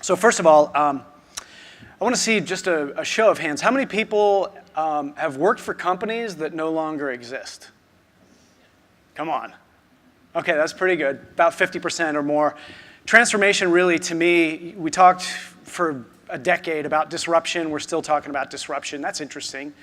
So first of all, I want to see just a show of hands. How many people have worked for companies that no longer exist? Come on. Okay, that's pretty good. About 50% or more. Transformation really, to me, we talked for a decade about disruption. We're still talking about disruption. That's interesting.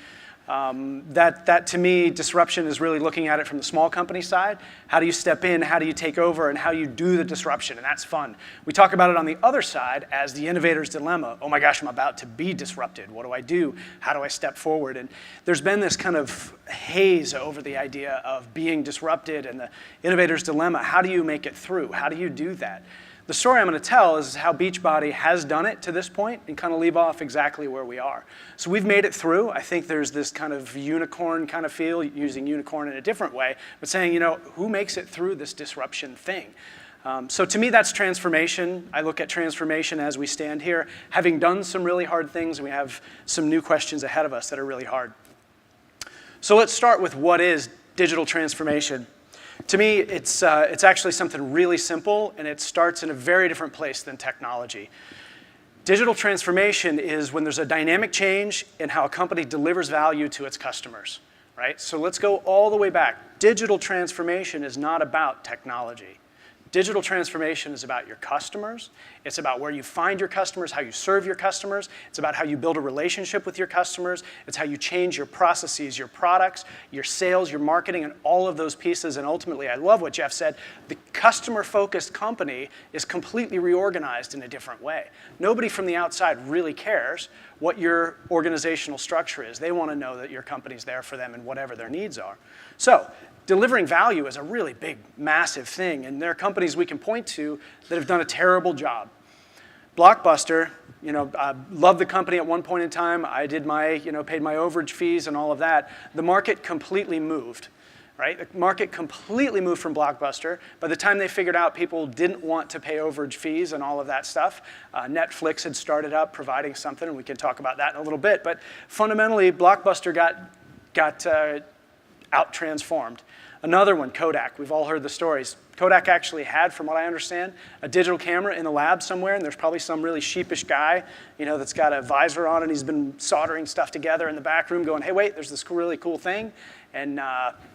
That to me, disruption is really looking at it from the small company side. How do you step in, how do you take over, and how do you do the disruption, and that's fun. We talk about it on the other side as the innovator's dilemma. Oh my gosh, I'm about to be disrupted. What do I do? How do I step forward? And there's been this kind of haze over the idea of being disrupted and the innovator's dilemma. How do you make it through? How do you do that? The story I'm going to tell is how Beachbody has done it to this point and kind of leave off exactly where we are. So we've made it through. I think there's this kind of unicorn kind of feel, using unicorn in a different way, but saying, you know, who makes it through this disruption thing? So to me, that's transformation. I look at transformation as we stand here, having done some really hard things, and we have some new questions ahead of us that are really hard. So let's start with what is digital transformation. To me, it's actually something really simple, and it starts in a very different place than technology. Digital transformation is when there's a dynamic change in how a company delivers value to its customers, right? So let's go all the way back. Digital transformation is not about technology. Digital transformation is about your customers. It's about where you find your customers, how you serve your customers. It's about how you build a relationship with your customers. It's how you change your processes, your products, your sales, your marketing, and all of those pieces. And ultimately, I love what Jeff said, the customer-focused company is completely reorganized in a different way. Nobody from the outside really cares what your organizational structure is. They want to know that your company's there for them and whatever their needs are. So delivering value is a really big, massive thing, and there are companies we can point to that have done a terrible job. Blockbuster, you know, loved the company at one point in time. I did my, you know, paid my overage fees and all of that. The market completely moved, right? The market completely moved from Blockbuster. By the time they figured out people didn't want to pay overage fees and all of that stuff, Netflix had started up providing something, and we can talk about that in a little bit. But fundamentally, Blockbuster got out-transformed. Another one, Kodak. We've all heard the stories. Kodak actually had, from what I understand, a digital camera in the lab somewhere, and there's probably some really sheepish guy, you know, that's got a visor on and he's been soldering stuff together in the back room going, hey, wait, there's this really cool thing. And,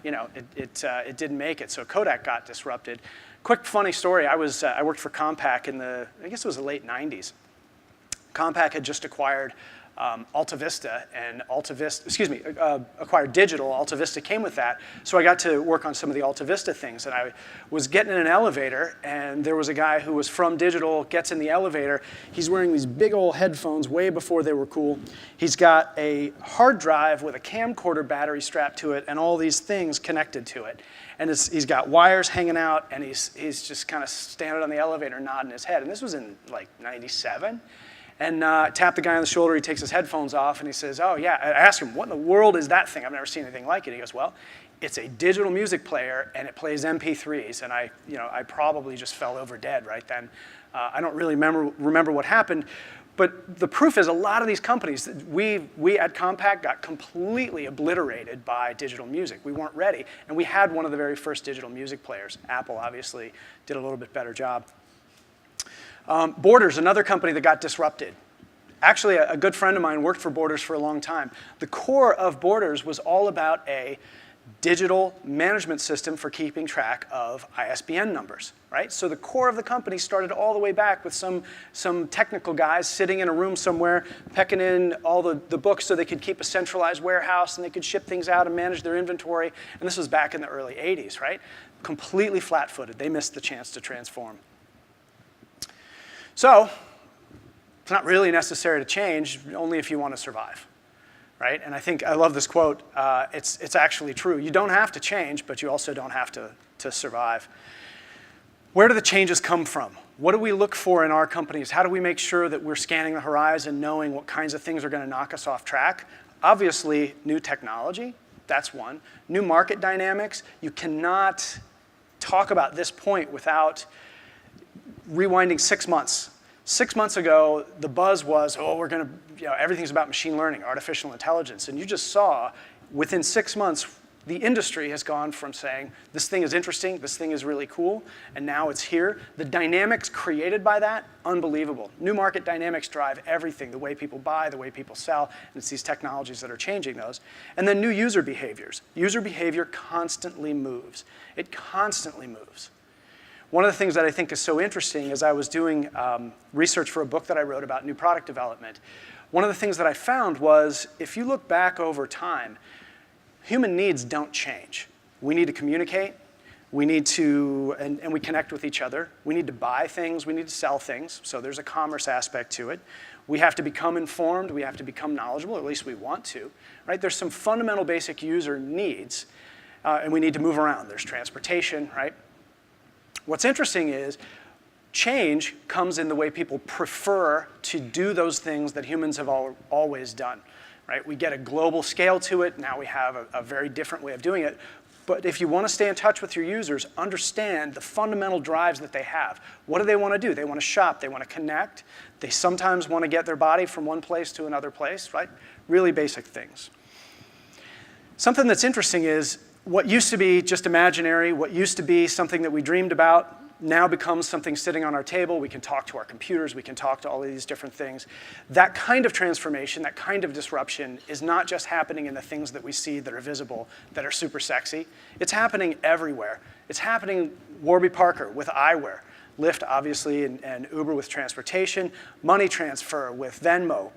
you know, it didn't make it, so Kodak got disrupted. Quick funny story, I worked for Compaq in the, I guess it was the late 90s. Compaq had just acquired AltaVista, and acquired Digital. AltaVista came with that, so I got to work on some of the AltaVista things, and I was getting in an elevator, and there was a guy who was from Digital, gets in the elevator. He's wearing these big old headphones way before they were cool. He's got a hard drive with a camcorder battery strapped to it and all these things connected to it. And he's got wires hanging out, and he's just kind of standing on the elevator nodding his head. And this was in like 97. And tap the guy on the shoulder, he takes his headphones off, and he says, oh yeah, I asked him, what in the world is that thing? I've never seen anything like it. He goes, well, it's a digital music player, and it plays MP3s, and I probably just fell over dead right then. I don't really remember what happened, but the proof is a lot of these companies, we at Compaq got completely obliterated by digital music. We weren't ready, and we had one of the very first digital music players. Apple obviously did a little bit better job. Borders, another company that got disrupted. Actually, a good friend of mine worked for Borders for a long time. The core of Borders was all about a digital management system for keeping track of ISBN numbers, right? So the core of the company started all the way back with some technical guys sitting in a room somewhere, pecking in all the books so they could keep a centralized warehouse and they could ship things out and manage their inventory. And this was back in the early 80s, right? Completely flat-footed. They missed the chance to transform. So it's not really necessary to change, only if you want to survive, right? And I love this quote. It's actually true. You don't have to change, but you also don't have to survive. Where do the changes come from? What do we look for in our companies? How do we make sure that we're scanning the horizon, knowing what kinds of things are going to knock us off track? Obviously, new technology, that's one. New market dynamics. You cannot talk about this point without rewinding 6 months. 6 months ago, the buzz was, oh, we're going to, everything's about machine learning, artificial intelligence. And you just saw, within 6 months, The industry has gone from saying, this thing is interesting, this thing is really cool, and now it's here. The dynamics created by that, unbelievable. New market dynamics drive everything, the way people buy, the way people sell, and it's these technologies that are changing those. And then new user behaviors. User behavior constantly moves. It constantly moves. One of the things that I think is so interesting is I was doing research for a book that I wrote about new product development. One of the things that I found was, if you look back over time, human needs don't change. We need to communicate, we need to, and we connect with each other. We need to buy things, we need to sell things, so there's a commerce aspect to it. We have to become informed, we have to become knowledgeable, or at least we want to, right? There's some fundamental basic user needs, and we need to move around. There's transportation, right? What's interesting is change comes in the way people prefer to do those things that humans have always done. Right? We get a global scale to it. Now we have a very different way of doing it. But if you want to stay in touch with your users, understand the fundamental drives that they have. What do they want to do? They want to shop. They want to connect. They sometimes want to get their body from one place to another place, right? Really basic things. Something that's interesting is what used to be just imaginary, what used to be something that we dreamed about, now becomes something sitting on our table. We can talk to our computers. We can talk to all of these different things. That kind of transformation, that kind of disruption is not just happening in the things that we see that are visible, that are super sexy. It's happening everywhere. It's happening Warby Parker with eyewear, Lyft, obviously, and Uber with transportation, money transfer with Venmo,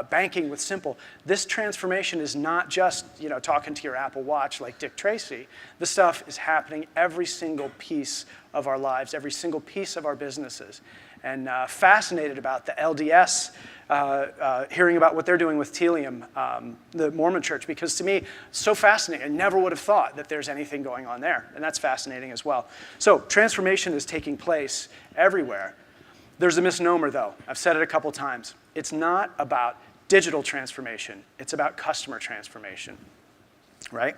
banking with Simple. This transformation is not just talking to your Apple Watch like Dick Tracy. This stuff is happening every single piece of our lives, every single piece of our businesses. And fascinated about the LDS, hearing about what they're doing with Telium, the Mormon church, because to me, it's so fascinating. I never would have thought that there's anything going on there, and that's fascinating as well. So transformation is taking place everywhere. There's a misnomer, though. I've said it a couple times. It's not about digital transformation. It's about customer transformation, right?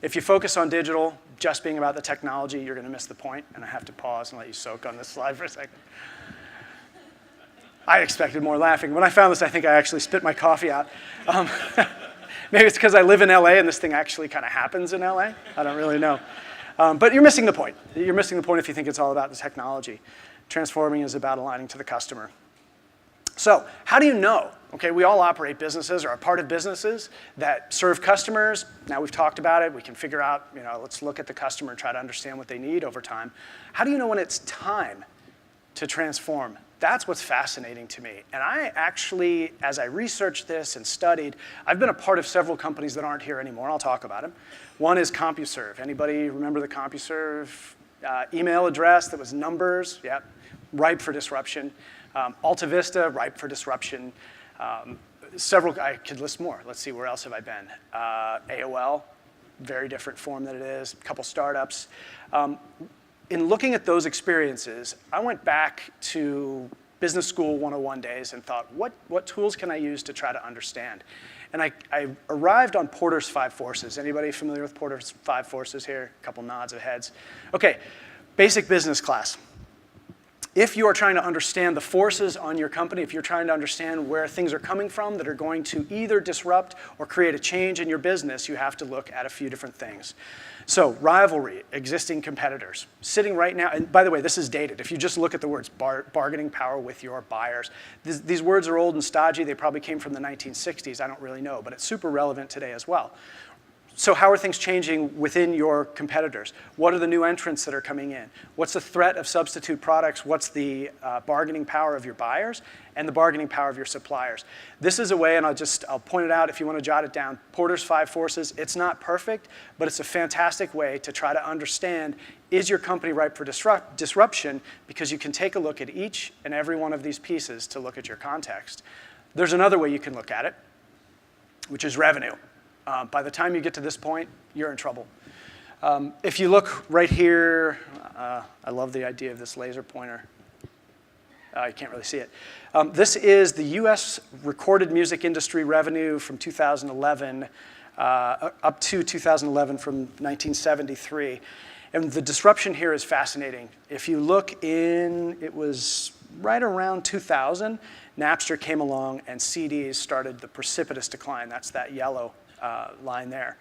If you focus on digital just being about the technology, you're going to miss the point, and I have to pause and let you soak on this slide for a second. I expected more laughing. When I found this, I think I actually spit my coffee out. Maybe it's because I live in LA and this thing actually kind of happens in LA. I don't really know. But you're missing the point. You're missing the point if you think it's all about the technology. Transforming is about aligning to the customer. So how do you know? Okay, we all operate businesses or are part of businesses that serve customers. Now we've talked about it. We can figure out, let's look at the customer and try to understand what they need over time. How do you know when it's time to transform? That's what's fascinating to me. And I actually, as I researched this and studied, I've been a part of several companies that aren't here anymore. I'll talk about them. One is CompuServe. Anybody remember the CompuServe email address that was numbers? Yep, ripe for disruption. Alta Vista, ripe for disruption. Several, I could list more. Let's see, where else have I been? AOL, very different form than it is. A couple startups. In looking at those experiences, I went back to business school 101 days and thought, what tools can I use to try to understand? And I arrived on Porter's 5 forces. Anybody familiar with Porter's 5 forces here? A couple nods of heads. Okay, basic business class. If you are trying to understand the forces on your company, if you're trying to understand where things are coming from that are going to either disrupt or create a change in your business, you have to look at a few different things. So rivalry, existing competitors. Sitting right now, and by the way, this is dated. If you just look at the words bargaining power with your buyers, these words are old and stodgy. They probably came from the 1960s. I don't really know, but it's super relevant today as well. So how are things changing within your competitors? What are the new entrants that are coming in? What's the threat of substitute products? What's the bargaining power of your buyers and the bargaining power of your suppliers? This is a way, and I'll point it out if you want to jot it down, Porter's 5 forces. It's not perfect, but it's a fantastic way to try to understand, is your company ripe for disruption? Because you can take a look at each and every one of these pieces to look at your context. There's another way you can look at it, which is revenue. By the time you get to this point, you're in trouble. If you look right here, I love the idea of this laser pointer. You can't really see it. This is the US recorded music industry revenue from 2011 up to 2011 from 1973. And the disruption here is fascinating. If you look in, it was right around 2000, Napster came along and CDs started the precipitous decline. That's that yellow line there.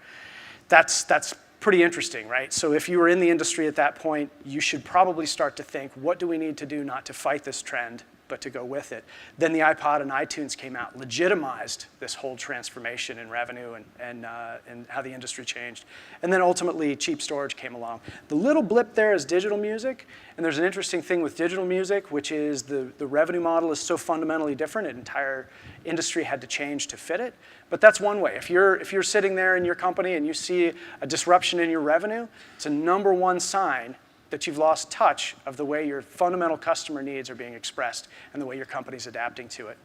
that's pretty interesting, right? So if you were in the industry at that point, you should probably start to think, what do we need to do not to fight this trend, but to go with it? Then the iPod and iTunes came out, legitimized this whole transformation in revenue and how the industry changed. And then ultimately, cheap storage came along. The little blip there is digital music, and there's an interesting thing with digital music, which is the revenue model is so fundamentally different, an entire industry had to change to fit it. But that's one way. If you're sitting there in your company and you see a disruption in your revenue, it's a #1 sign that you've lost touch of the way your fundamental customer needs are being expressed and the way your company's adapting to it.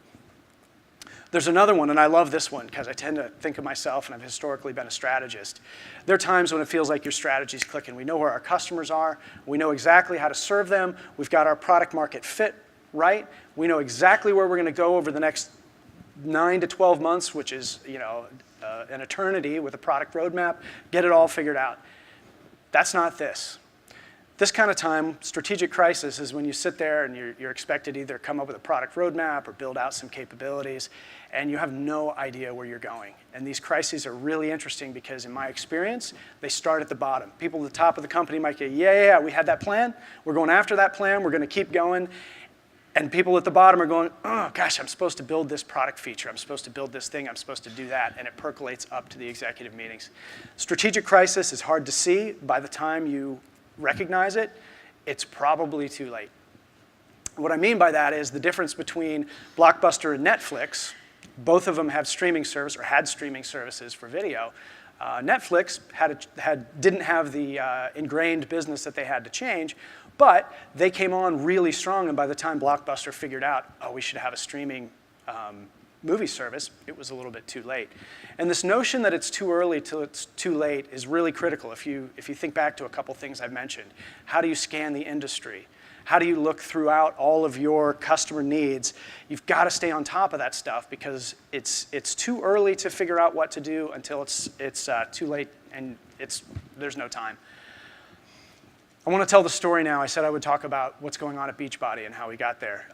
There's another one, and I love this one because I tend to think of myself, and I've historically been a strategist. There are times when it feels like your strategy's clicking. We know where our customers are. We know exactly how to serve them. We've got our product market fit right. We know exactly where we're going to go over the next 9 to 12 months, which is an eternity with a product roadmap. Get it all figured out. That's not this. This kind of time, strategic crisis, is when you sit there and you're expected to either come up with a product roadmap or build out some capabilities, and you have no idea where you're going. And these crises are really interesting because, in my experience, they start at the bottom. People at the top of the company might go, yeah, we had that plan. We're going after that plan. We're going to keep going. And people at the bottom are going, oh, gosh, I'm supposed to build this product feature. I'm supposed to build this thing. I'm supposed to do that. And it percolates up to the executive meetings. Strategic crisis is hard to see. By the time you recognize it, it's probably too late. What I mean by that is the difference between Blockbuster and Netflix. Both of them have streaming service or had streaming services for video. Netflix didn't have the ingrained business that they had to change, but they came on really strong, and by the time Blockbuster figured out, oh, we should have a streaming movie service, it was a little bit too late. And this notion that it's too early till it's too late is really critical if you think back to a couple things I've mentioned. How do you scan the industry? How do you look throughout all of your customer needs? You've got to stay on top of that stuff because it's too early to figure out what to do until it's too late and there's no time. I want to tell the story now. I said I would talk about what's going on at Beachbody and how we got there.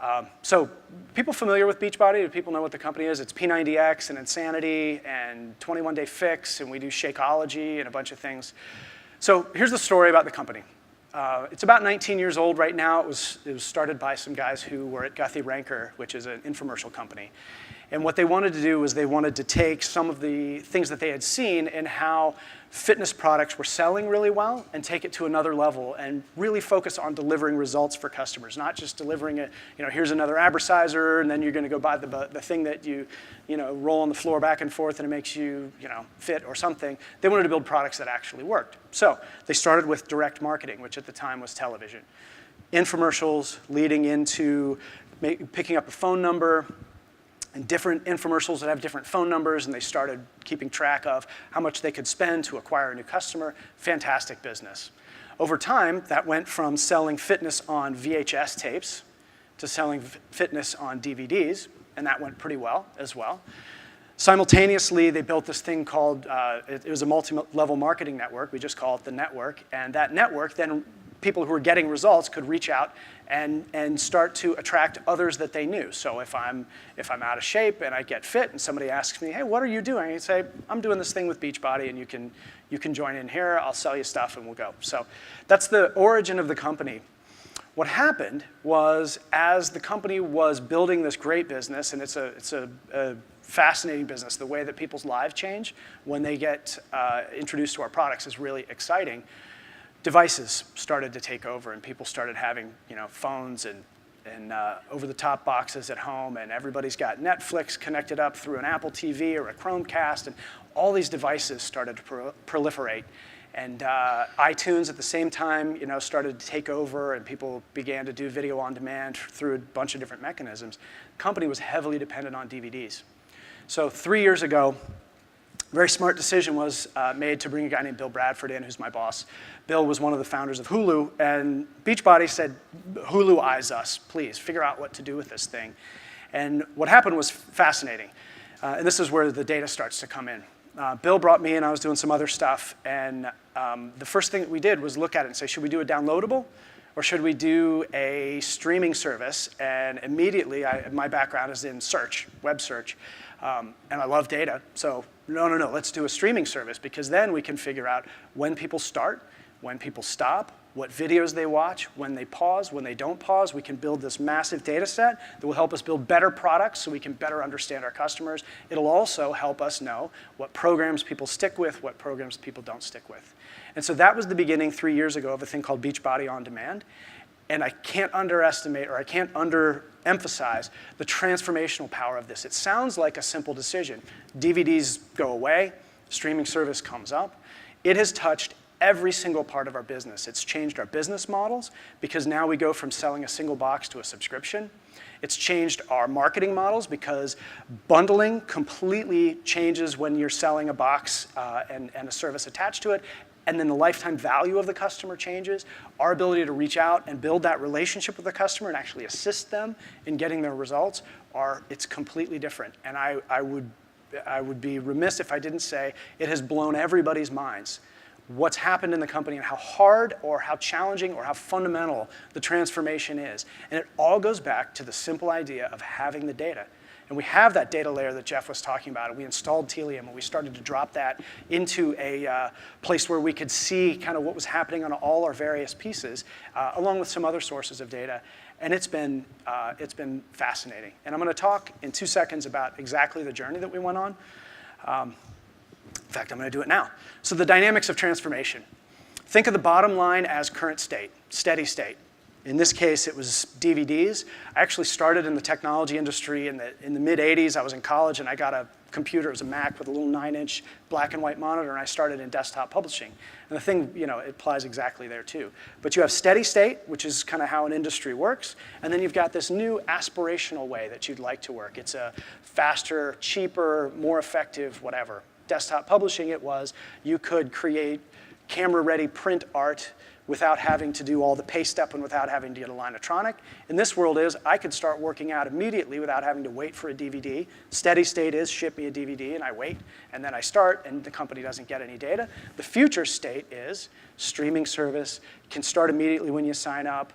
So people familiar with Beachbody? Do people know what the company is? It's P90X and Insanity and 21 Day Fix, and we do Shakeology and a bunch of things. So here's the story about the company. It's about 19 years old right now. It was started by some guys who were at Guthrie Ranker, which is an infomercial company. And what they wanted to do was they wanted to take some of the things that they had seen and how fitness products were selling really well and take it to another level and really focus on delivering results for customers, not just delivering here's another Abersizer and then you're going to go buy the thing that you roll on the floor back and forth and it makes you fit or something. They wanted to build products that actually worked. So they started with direct marketing, which at the time was television. Infomercials leading into picking up a phone number, and different infomercials that have different phone numbers, and they started keeping track of how much they could spend to acquire a new customer. Fantastic business. Over time, that went from selling fitness on VHS tapes to selling fitness on DVDs, and that went pretty well as well. Simultaneously, they built this thing called, it was a multi-level marketing network. We just call it the network, and that network then people who were getting results could reach out and start to attract others that they knew. So if I'm out of shape and I get fit and somebody asks me, hey, what are you doing? I say, I'm doing this thing with Beachbody and you can join in here. I'll sell you stuff and we'll go. So that's the origin of the company. What happened was as the company was building this great business, and it's a fascinating business, the way that people's lives change when they get introduced to our products is really exciting. Devices started to take over, and people started having phones and over-the-top boxes at home, and everybody's got Netflix connected up through an Apple TV or a Chromecast, and all these devices started to proliferate. And iTunes at the same time started to take over, and people began to do video on demand through a bunch of different mechanisms. The company was heavily dependent on DVDs. So 3 years ago, a very smart decision was made to bring a guy named Bill Bradford in, who's my boss. Bill was one of the founders of Hulu, and Beachbody said, Hulu eyes us, please, figure out what to do with this thing. And what happened was fascinating. And this is where the data starts to come in. Bill brought me in, I was doing some other stuff, and the first thing that we did was look at it and say, should we do a downloadable? Or should we do a streaming service? And immediately, my background is in search, web search. And I love data, so no, let's do a streaming service, because then we can figure out when people start, when people stop, what videos they watch, when they pause, when they don't pause. We can build this massive data set that will help us build better products so we can better understand our customers. It'll also help us know what programs people stick with, what programs people don't stick with. And so that was the beginning 3 years ago of a thing called Beachbody On Demand. And I can't underestimate, or I can't underemphasize the transformational power of this. It sounds like a simple decision. DVDs go away, streaming service comes up. It has touched every single part of our business. It's changed our business models, because now we go from selling a single box to a subscription. It's changed our marketing models, because bundling completely changes when you're selling a box and a service attached to it. And then the lifetime value of the customer changes. Our ability to reach out and build that relationship with the customer and actually assist them in getting their results, it's completely different. And I would be remiss if I didn't say it has blown everybody's minds what's happened in the company and how hard or how challenging or how fundamental the transformation is. And it all goes back to the simple idea of having the data. And we have that data layer that Jeff was talking about. And we installed Telium, and we started to drop that into a place where we could see kind of what was happening on all our various pieces, along with some other sources of data. And it's been fascinating. And I'm going to talk in 2 seconds about exactly the journey that we went on. In fact, I'm going to do it now. So the dynamics of transformation. Think of the bottom line as current state, steady state. In this case, it was DVDs. I actually started in the technology industry in the mid-'80s. I was in college, and I got a computer. It was a Mac with a little 9-inch black and white monitor, and I started in desktop publishing. And the thing, it applies exactly there too. But you have steady state, which is kind of how an industry works, and then you've got this new aspirational way that you'd like to work. It's a faster, cheaper, more effective, whatever. Desktop publishing, it was you could create camera-ready print art without having to do all the paste up and without having to get a Linotronic. In this world is I could start working out immediately without having to wait for a DVD. Steady state is ship me a DVD and I wait, and then I start and the company doesn't get any data. The future state is streaming service, can start immediately when you sign up.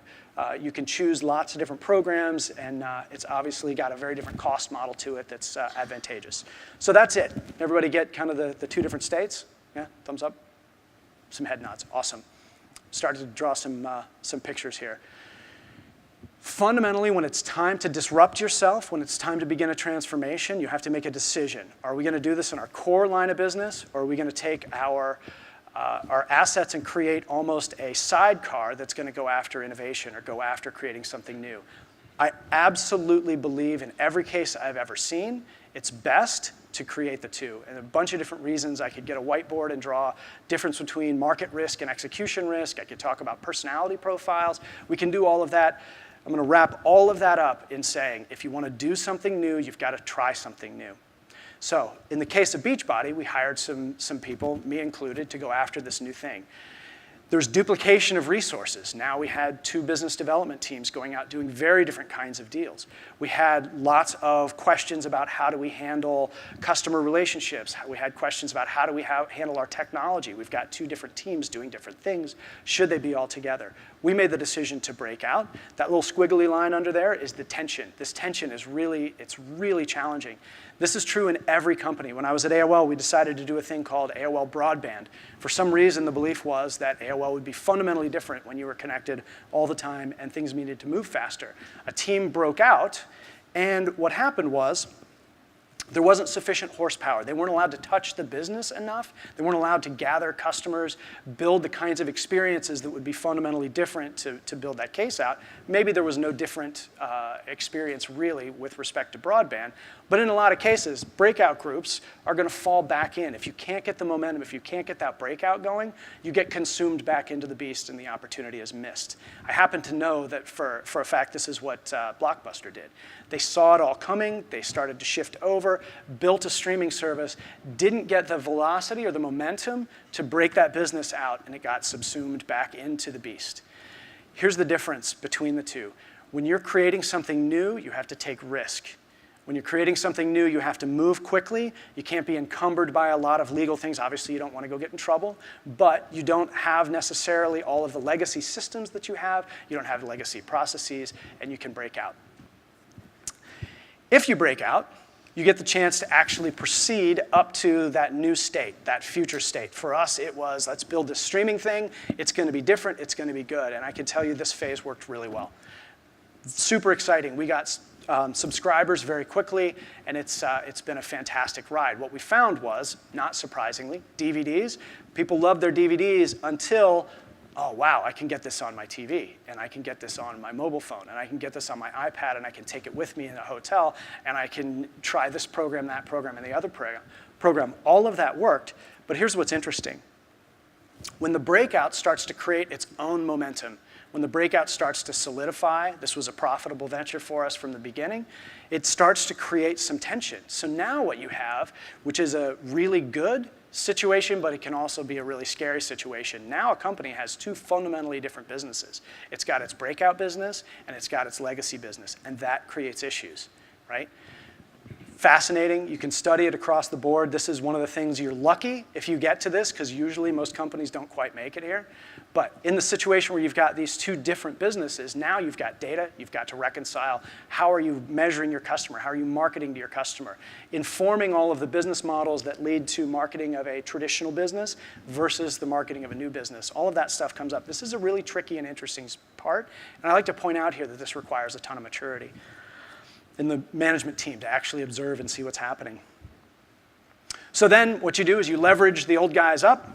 You can choose lots of different programs, and it's obviously got a very different cost model to it that's advantageous. So that's it. Everybody get kind of the 2 different states? Yeah, thumbs up? Some head nods, awesome. Started to draw some pictures here. Fundamentally, when it's time to disrupt yourself, when it's time to begin a transformation, you have to make a decision. Are we going to do this in our core line of business, or are we going to take our assets and create almost a sidecar that's going to go after innovation or go after creating something new? I absolutely believe in every case I've ever seen, it's best to create the two. And a bunch of different reasons. I could get a whiteboard and draw difference between market risk and execution risk. I could talk about personality profiles. We can do all of that. I'm going to wrap all of that up in saying, if you want to do something new, you've got to try something new. So in the case of Beachbody, we hired some people, me included, to go after this new thing. There's duplication of resources. Now we had 2 business development teams going out doing very different kinds of deals. We had lots of questions about how do we handle customer relationships. We had questions about how do we handle our technology. We've got 2 different teams doing different things. Should they be all together? We made the decision to break out. That little squiggly line under there is the tension. This tension is really challenging. This is true in every company. When I was at AOL, we decided to do a thing called AOL Broadband. For some reason, the belief was that AOL would be fundamentally different when you were connected all the time and things needed to move faster. A team broke out, and what happened was there wasn't sufficient horsepower. They weren't allowed to touch the business enough. They weren't allowed to gather customers, build the kinds of experiences that would be fundamentally different to build that case out. Maybe there was no different experience really with respect to broadband. But in a lot of cases, breakout groups are going to fall back in. If you can't get the momentum, if you can't get that breakout going, you get consumed back into the beast and the opportunity is missed. I happen to know that for a fact this is what Blockbuster did. They saw it all coming. They started to shift over, built a streaming service, didn't get the velocity or the momentum to break that business out, and it got subsumed back into the beast. Here's the difference between the two. When you're creating something new, you have to take risk. When you're creating something new, you have to move quickly. You can't be encumbered by a lot of legal things. Obviously, you don't want to go get in trouble, but you don't have necessarily all of the legacy systems that you have. You don't have legacy processes, and you can break out. If you break out, you get the chance to actually proceed up to that new state, that future state. For us, it was, let's build this streaming thing. It's going to be different. It's going to be good. And I can tell you this phase worked really well. Super exciting. We got subscribers very quickly, and it's been a fantastic ride. What we found was, not surprisingly, DVDs. People loved their DVDs until, oh, wow, I can get this on my TV, and I can get this on my mobile phone, and I can get this on my iPad, and I can take it with me in a hotel, and I can try this program, that program, and the other program. All of that worked, but here's what's interesting. When the breakout starts to create its own momentum, when the breakout starts to solidify, this was a profitable venture for us from the beginning, it starts to create some tension. So now what you have, which is a really good situation, but it can also be a really scary situation. Now a company has two fundamentally different businesses. It's got its breakout business, and it's got its legacy business, and that creates issues, right? Fascinating. You can study it across the board. This is one of the things you're lucky if you get to this, because usually most companies don't quite make it here. But in the situation where you've got these two different businesses, now you've got data, you've got to reconcile. How are you measuring your customer? How are you marketing to your customer? Informing all of the business models that lead to marketing of a traditional business versus the marketing of a new business. All of that stuff comes up. This is a really tricky and interesting part. And I like to point out here that this requires a ton of maturity in the management team to actually observe and see what's happening. So then what you do is you leverage the old guys up,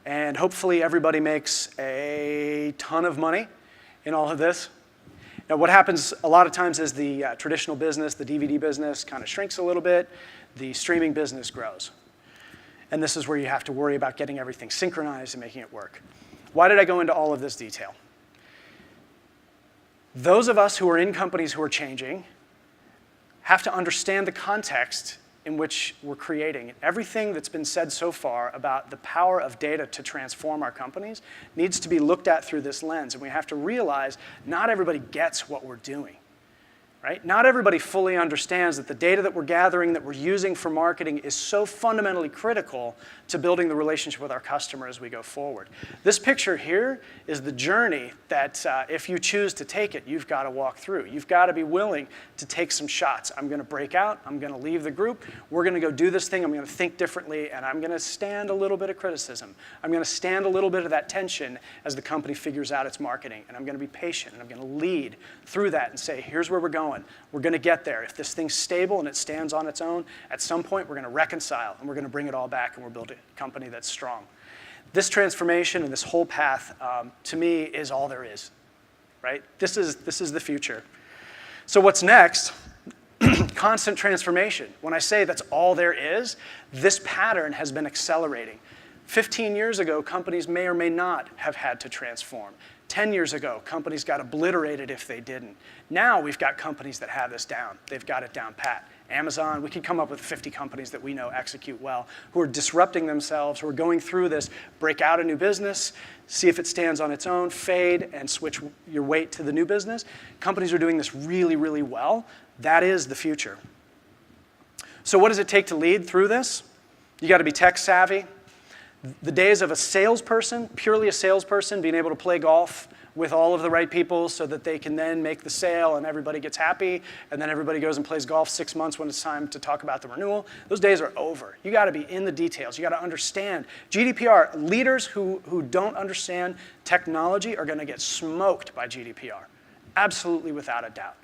and hopefully everybody makes a ton of money in all of this. Now what happens a lot of times is the traditional business, the DVD business, kind of shrinks a little bit. The streaming business grows. And this is where you have to worry about getting everything synchronized and making it work. Why did I go into all of this detail? Those of us who are in companies who are changing have to understand the context in which we're creating. Everything that's been said so far about the power of data to transform our companies needs to be looked at through this lens. And we have to realize not everybody gets what we're doing. Right? Not everybody fully understands that the data that we're gathering, that we're using for marketing is so fundamentally critical to building the relationship with our customer as we go forward. This picture here is the journey that if you choose to take it, you've got to walk through. You've got to be willing to take some shots. I'm going to break out. I'm going to leave the group. We're going to go do this thing. I'm going to think differently, and I'm going to stand a little bit of criticism. I'm going to stand a little bit of that tension as the company figures out its marketing, and I'm going to be patient, and I'm going to lead through that and say, here's where we're going. We're going to get there. If this thing's stable and it stands on its own, at some point we're going to reconcile and we're going to bring it all back and we'll build a company that's strong. This transformation and this whole path, to me, is all there is. Right? This is the future. So what's next? Constant transformation. When I say that's all there is, this pattern has been accelerating. 15 years ago, companies may or may not have had to transform. 10 years ago, companies got obliterated if they didn't. Now we've got companies that have this down. They've got it down pat. Amazon, we can come up with 50 companies that we know execute well, who are disrupting themselves, who are going through this, break out a new business, see if it stands on its own, fade, and switch your weight to the new business. Companies are doing this really, really well. That is the future. So what does it take to lead through this? You got to be tech savvy. The days of a salesperson, purely a salesperson, being able to play golf with all of the right people so that they can then make the sale and everybody gets happy, and then everybody goes and plays golf 6 months when it's time to talk about the renewal, those days are over. You got to be in the details. You got to understand. GDPR, leaders who don't understand technology are going to get smoked by GDPR, absolutely without a doubt.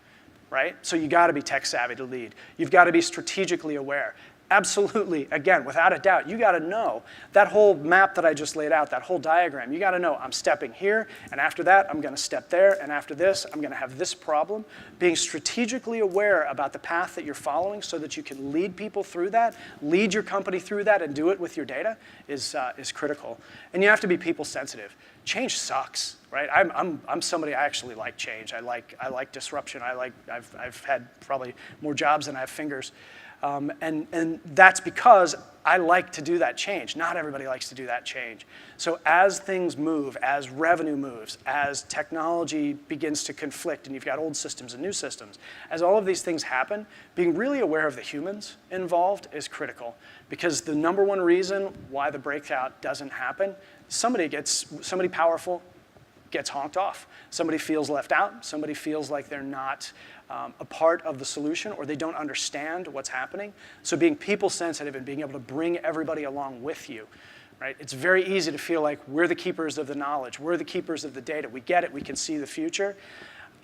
Right? So you got to be tech savvy to lead. You've got to be strategically aware. Absolutely, again, without a doubt, you got to know that whole map that I just laid out, that whole diagram. You got to know I'm stepping here, and after that, I'm going to step there, and after this, I'm going to have this problem. Being strategically aware about the path that you're following so that you can lead people through that, lead your company through that, and do it with your data is critical. And you have to be people sensitive. Change sucks, right? I'm somebody, I actually like change. I like disruption. I've had probably more jobs than I have fingers. And that's because I like to do that change. Not everybody likes to do that change. So as things move, as revenue moves, as technology begins to conflict, and you've got old systems and new systems, as all of these things happen, being really aware of the humans involved is critical. Because the number one reason why the breakout doesn't happen, somebody powerful gets honked off. Somebody feels left out. Somebody feels like they're not a part of the solution, or they don't understand what's happening. So being people sensitive and being able to bring everybody along with you, right? It's very easy to feel like we're the keepers of the knowledge. We're the keepers of the data. We get it. We can see the future.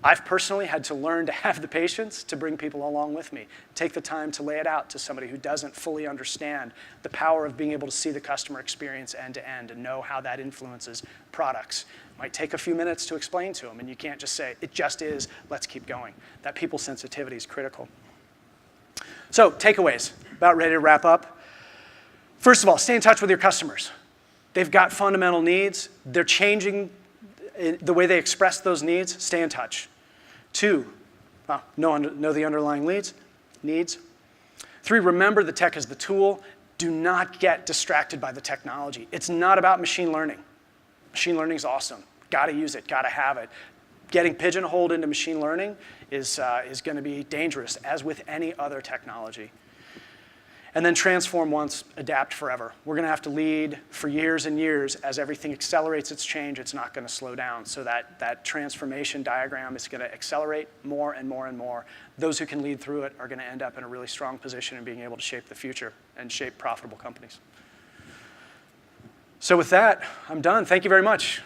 I've personally had to learn to have the patience to bring people along with me. Take the time to lay it out to somebody who doesn't fully understand the power of being able to see the customer experience end to end and know how that influences products. It might take a few minutes to explain to them, and you can't just say, it just is, let's keep going. That people sensitivity is critical. So takeaways, about ready to wrap up. First of all, stay in touch with your customers. They've got fundamental needs. They're changing the way they express those needs. Stay in touch. 2, know the underlying needs. 3, remember the tech is the tool. Do not get distracted by the technology. It's not about machine learning. Machine learning is awesome. Got to use it, got to have it. Getting pigeonholed into machine learning is going to be dangerous, as with any other technology. And then transform once, adapt forever. We're going to have to lead for years and years. As everything accelerates its change, it's not going to slow down. So that transformation diagram is going to accelerate more and more and more. Those who can lead through it are going to end up in a really strong position in being able to shape the future and shape profitable companies. So with that, I'm done. Thank you very much.